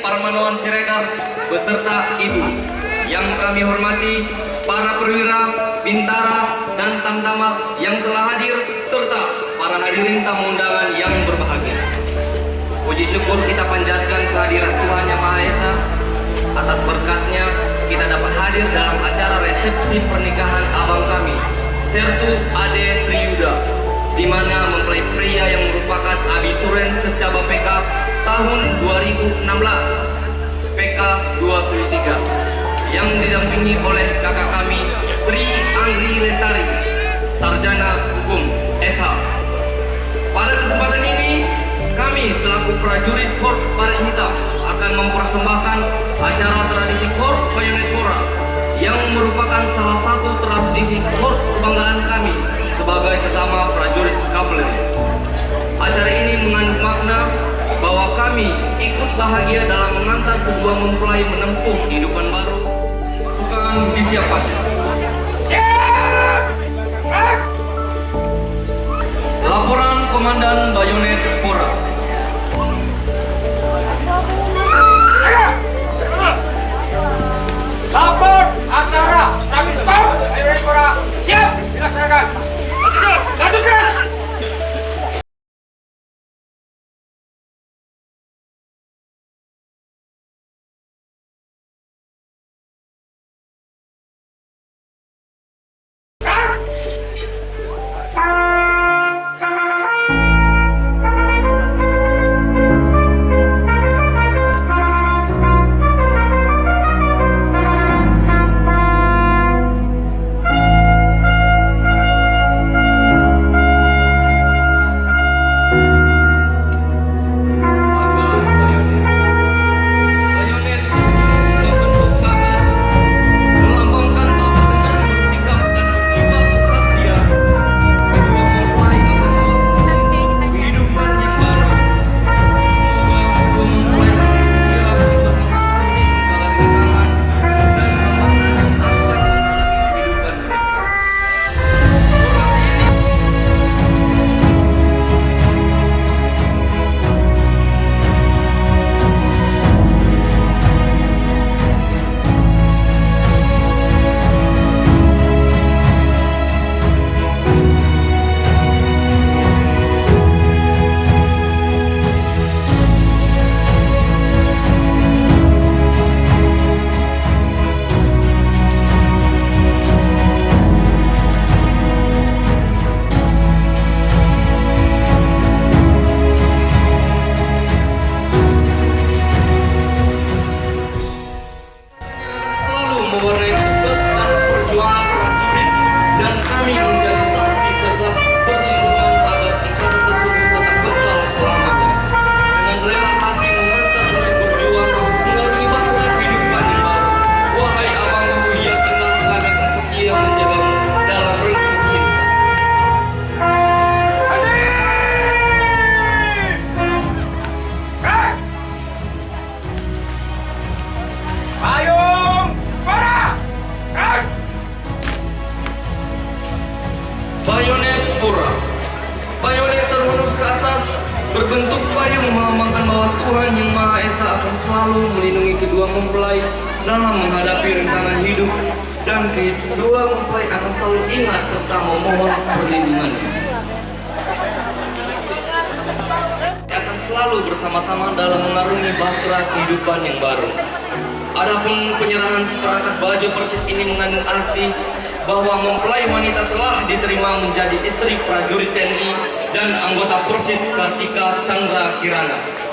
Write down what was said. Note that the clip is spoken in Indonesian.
Parmanoan Siregar beserta Ibu. Yang kami hormati para perwira, bintara, dan tamtama yang telah hadir serta para hadirin tamu undangan yang berbahagia. Puji syukur kita panjatkan kehadiran Tuhan Yang Maha Esa. Atas berkatnya kita dapat hadir dalam acara resepsi pernikahan abang kami, Sertu Ade Triyuda, di mana mempelai pria yang merupakan abituren secaba PK tahun 2016, PK 23, yang didampingi oleh kakak kami Tri Anggi Lestari, Sarjana Hukum SH. Pada kesempatan ini, kami selaku prajurit Korps Baret Hitam akan mempersembahkan acara tradisi Korps Bayonet Pora yang merupakan salah satu tradisi Korps kebanggaan kami sebagai sesama prajurit kavaleri. Acara ini mengandung makna bahwa kami ikut bahagia dalam mengantar kedua mempelai menempuh kehidupan baru. Pasukan disiapkan. Laporan Komandan Bayonet Pora. Lapor acara Ramistol Bayonet Pora siap dilaksanakan. Lanjutkan. Bayonet Pora. Bayonet terhunus ke atas berbentuk payung melambangkan bahwa Tuhan Yang Maha Esa akan selalu melindungi kedua mempelai dalam menghadapi rintangan hidup, dan kedua mempelai akan selalu ingat serta memohon perlindungannya. Akan selalu bersama-sama dalam mengarungi bahtera kehidupan yang baru. Adapun penyerahan seperangkat baju persit ini mengandung arti bahwa mempelai wanita telah diterima menjadi istri prajurit TNI dan anggota Persit Kartika Chandra Kirana.